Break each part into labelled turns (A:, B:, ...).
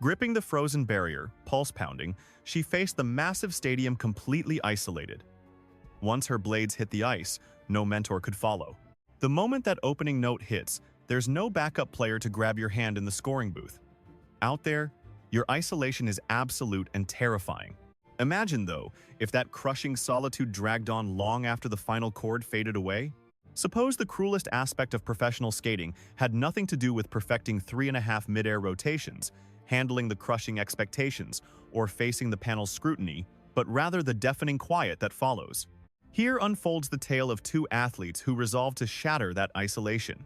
A: Gripping the frozen barrier, pulse pounding, she faced the massive stadium completely isolated. Once her blades hit the ice, no mentor could follow. The moment that opening note hits, there's no backup player to grab your hand in the scoring booth. Out there, your isolation is absolute and terrifying. Imagine, though, if that crushing solitude dragged on long after the final chord faded away. Suppose the cruelest aspect of professional skating had nothing to do with perfecting 3.5 mid-air rotations, handling the crushing expectations, or facing the panel's scrutiny, but rather the deafening quiet that follows. Here unfolds the tale of two athletes who resolved to shatter that isolation.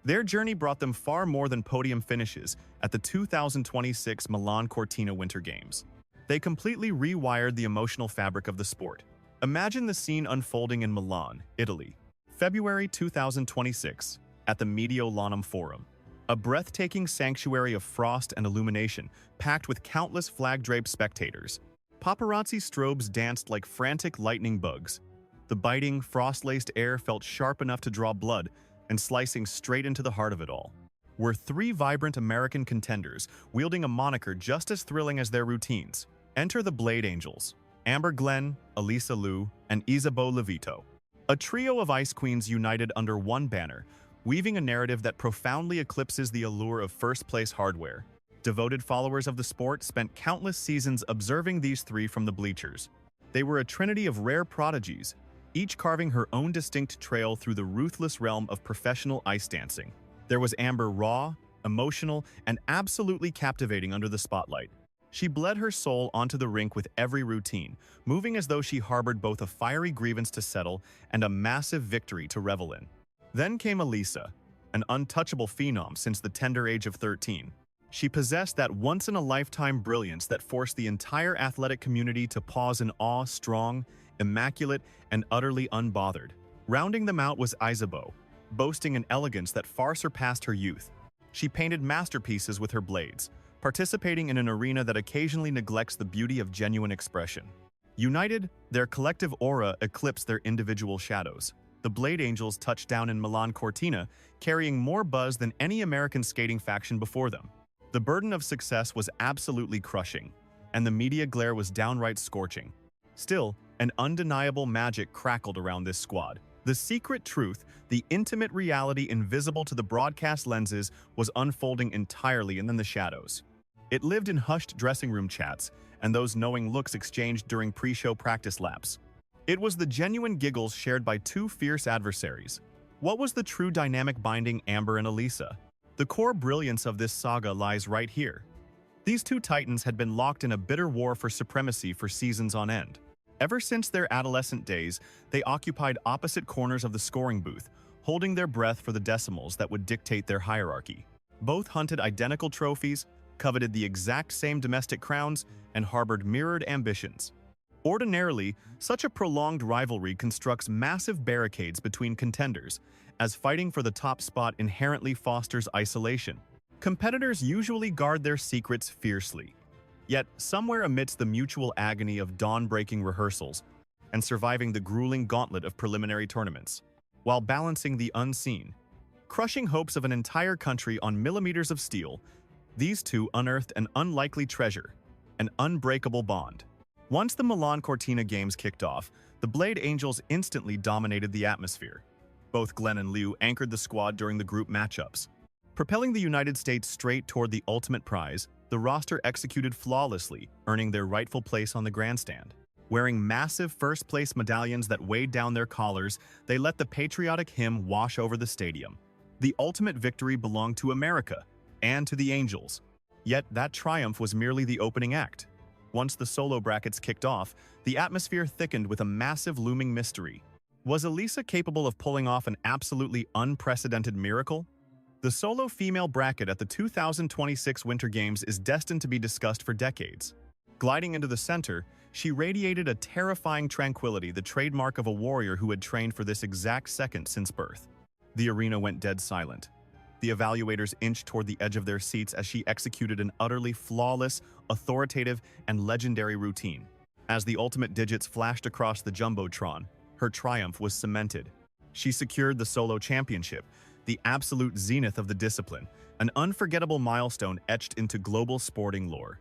A: Their journey brought them far more than podium finishes at the 2026 Milan Cortina Winter Games. They completely rewired the emotional fabric of the sport. Imagine the scene unfolding in Milan, Italy, February 2026, at the Mediolanum Forum. A breathtaking sanctuary of frost and illumination, packed with countless flag-draped spectators. Paparazzi strobes danced like frantic lightning bugs. The biting, frost-laced air felt sharp enough to draw blood, and slicing straight into the heart of it all were three vibrant American contenders wielding a moniker just as thrilling as their routines. Enter the Blade Angels, Amber Glenn, Alysa Liu, and Isabeau Levito. A trio of ice queens united under one banner, weaving a narrative that profoundly eclipses the allure of first-place hardware. Devoted followers of the sport spent countless seasons observing these three from the bleachers. They were a trinity of rare prodigies, each carving her own distinct trail through the ruthless realm of professional ice dancing. There was Amber, raw, emotional, and absolutely captivating under the spotlight. She bled her soul onto the rink with every routine, moving as though she harbored both a fiery grievance to settle and a massive victory to revel in. Then came Alysa, an untouchable phenom since the tender age of 13. She possessed that once-in-a-lifetime brilliance that forced the entire athletic community to pause in awe, strong, immaculate, and utterly unbothered. Rounding them out was Isabeau, boasting an elegance that far surpassed her youth. She painted masterpieces with her blades, participating in an arena that occasionally neglects the beauty of genuine expression. United, their collective aura eclipsed their individual shadows. The Blade Angels touched down in Milan Cortina, carrying more buzz than any American skating faction before them. The burden of success was absolutely crushing, and the media glare was downright scorching. Still, an undeniable magic crackled around this squad. The secret truth, the intimate reality invisible to the broadcast lenses, was unfolding entirely in the shadows. It lived in hushed dressing room chats and those knowing looks exchanged during pre-show practice laps. It was the genuine giggles shared by two fierce adversaries. What was the true dynamic binding Amber and Alysa? The core brilliance of this saga lies right here. These two titans had been locked in a bitter war for supremacy for seasons on end. Ever since their adolescent days, they occupied opposite corners of the scoring booth, holding their breath for the decimals that would dictate their hierarchy. Both hunted identical trophies, coveted the exact same domestic crowns, and harbored mirrored ambitions. Ordinarily, such a prolonged rivalry constructs massive barricades between contenders, as fighting for the top spot inherently fosters isolation. Competitors usually guard their secrets fiercely. Yet, somewhere amidst the mutual agony of dawn-breaking rehearsals and surviving the grueling gauntlet of preliminary tournaments, while balancing the unseen, crushing hopes of an entire country on millimeters of steel, these two unearthed an unlikely treasure, an unbreakable bond. Once the Milan Cortina Games kicked off, the Blade Angels instantly dominated the atmosphere. Both Glenn and Liu anchored the squad during the group matchups. Propelling the United States straight toward the ultimate prize, the roster executed flawlessly, earning their rightful place on the grandstand. Wearing massive first-place medallions that weighed down their collars, they let the patriotic hymn wash over the stadium. The ultimate victory belonged to America, and to the Angels. Yet that triumph was merely the opening act. Once the solo brackets kicked off, the atmosphere thickened with a massive looming mystery. Was Alysa capable of pulling off an absolutely unprecedented miracle? The solo female bracket at the 2026 Winter Games is destined to be discussed for decades. Gliding into the center, she radiated a terrifying tranquility, the trademark of a warrior who had trained for this exact second since birth. The arena went dead silent. The evaluators inched toward the edge of their seats as she executed an utterly flawless, authoritative, and legendary routine. As the ultimate digits flashed across the jumbotron, her triumph was cemented. She secured the solo championship, the absolute zenith of the discipline, an unforgettable milestone etched into global sporting lore.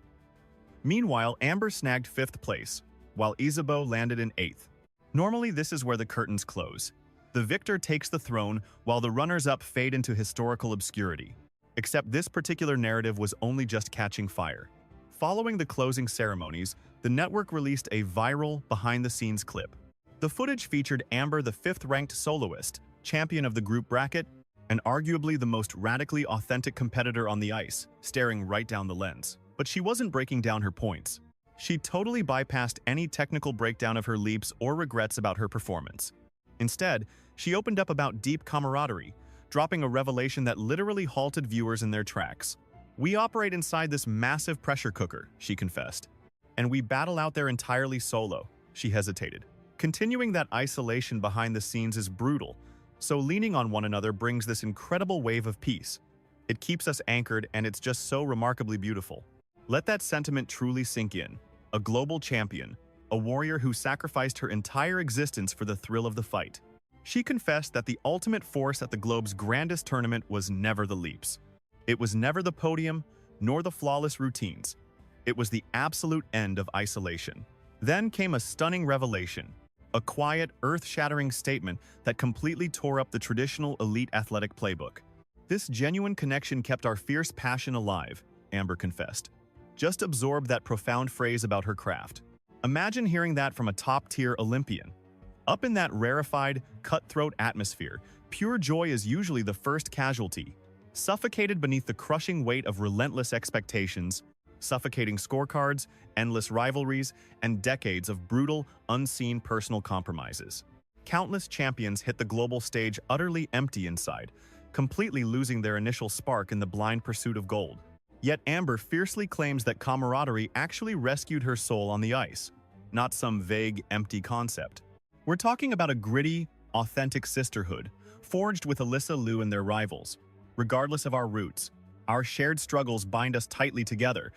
A: Meanwhile, Amber snagged 5th place, while Isabeau landed in 8th. Normally, this is where the curtains close. The victor takes the throne, while the runners-up fade into historical obscurity. Except this particular narrative was only just catching fire. Following the closing ceremonies, the network released a viral, behind-the-scenes clip. The footage featured Amber, the 5th-ranked soloist, champion of the group bracket, and arguably the most radically authentic competitor on the ice, staring right down the lens. But she wasn't breaking down her points. She totally bypassed any technical breakdown of her leaps or regrets about her performance. Instead, she opened up about deep camaraderie, dropping a revelation that literally halted viewers in their tracks. "We operate inside this massive pressure cooker," she confessed. "And we battle out there entirely solo," she hesitated. Continuing that isolation behind the scenes is brutal, so leaning on one another brings this incredible wave of peace. It keeps us anchored, and it's just so remarkably beautiful. Let that sentiment truly sink in. A global champion, a warrior who sacrificed her entire existence for the thrill of the fight. She confessed that the ultimate force at the globe's grandest tournament was never the leaps. It was never the podium, nor the flawless routines. It was the absolute end of isolation. Then came a stunning revelation, a quiet, earth-shattering statement that completely tore up the traditional elite athletic playbook. "This genuine connection kept our fierce passion alive," Amber confessed. Just absorb that profound phrase about her craft. Imagine hearing that from a top-tier Olympian. Up in that rarefied, cutthroat atmosphere, pure joy is usually the first casualty. Suffocated beneath the crushing weight of relentless expectations, suffocating scorecards, endless rivalries, and decades of brutal, unseen personal compromises. Countless champions hit the global stage utterly empty inside, completely losing their initial spark in the blind pursuit of gold. Yet Amber fiercely claims that camaraderie actually rescued her soul on the ice, not some vague, empty concept. We're talking about a gritty, authentic sisterhood, forged with Alysa Liu and their rivals. Regardless of our roots, our shared struggles bind us tightly together.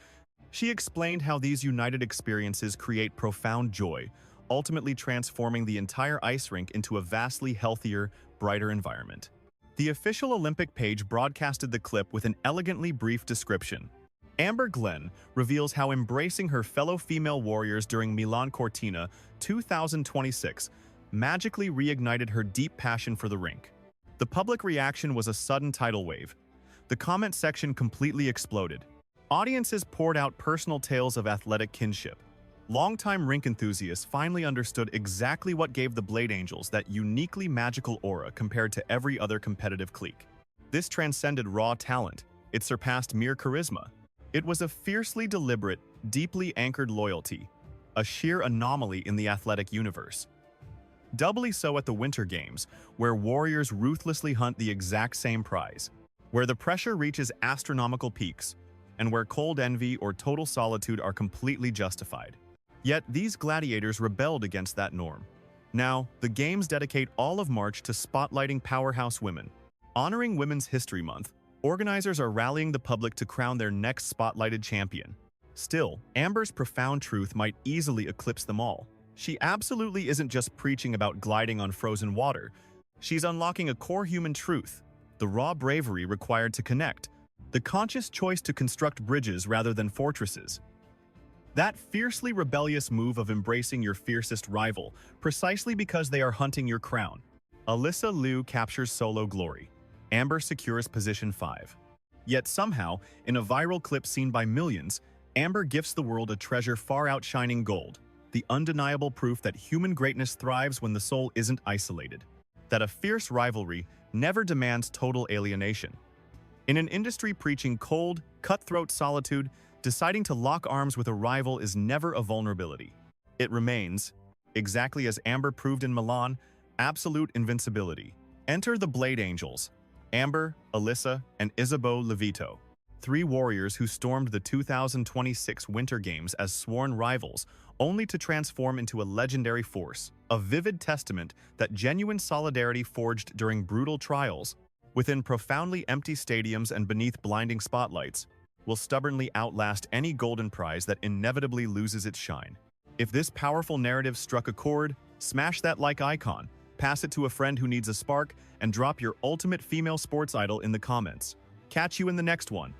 A: She explained how these united experiences create profound joy, ultimately transforming the entire ice rink into a vastly healthier, brighter environment. The official Olympic page broadcasted the clip with an elegantly brief description. Amber Glenn reveals how embracing her fellow female warriors during Milan Cortina 2026 magically reignited her deep passion for the rink. The public reaction was a sudden tidal wave. The comment section completely exploded. Audiences poured out personal tales of athletic kinship. Longtime rink enthusiasts finally understood exactly what gave the Blade Angels that uniquely magical aura compared to every other competitive clique. This transcended raw talent. It surpassed mere charisma. It was a fiercely deliberate, deeply anchored loyalty, a sheer anomaly in the athletic universe. Doubly so at the Winter Games, where warriors ruthlessly hunt the exact same prize, where the pressure reaches astronomical peaks, and where cold envy or total solitude are completely justified. Yet these gladiators rebelled against that norm. Now, the Games dedicate all of March to spotlighting powerhouse women. Honoring Women's History Month, organizers are rallying the public to crown their next spotlighted champion. Still, Amber's profound truth might easily eclipse them all. She absolutely isn't just preaching about gliding on frozen water. She's unlocking a core human truth, the raw bravery required to connect, the conscious choice to construct bridges rather than fortresses. That fiercely rebellious move of embracing your fiercest rival, precisely because they are hunting your crown. Alysa Liu captures solo glory. Amber secures position 5. Yet somehow, in a viral clip seen by millions, Amber gifts the world a treasure far outshining gold, the undeniable proof that human greatness thrives when the soul isn't isolated, that a fierce rivalry never demands total alienation. In an industry preaching cold, cutthroat solitude, deciding to lock arms with a rival is never a vulnerability. It remains, exactly as Amber proved in Milan, absolute invincibility. Enter the Blade Angels, Amber, Alysa, and Isabeau Levito, 3 warriors who stormed the 2026 Winter Games as sworn rivals, only to transform into a legendary force, a vivid testament that genuine solidarity forged during brutal trials, within profoundly empty stadiums and beneath blinding spotlights, will stubbornly outlast any golden prize that inevitably loses its shine. If this powerful narrative struck a chord, smash that like icon, pass it to a friend who needs a spark, and drop your ultimate female sports idol in the comments. Catch you in the next one.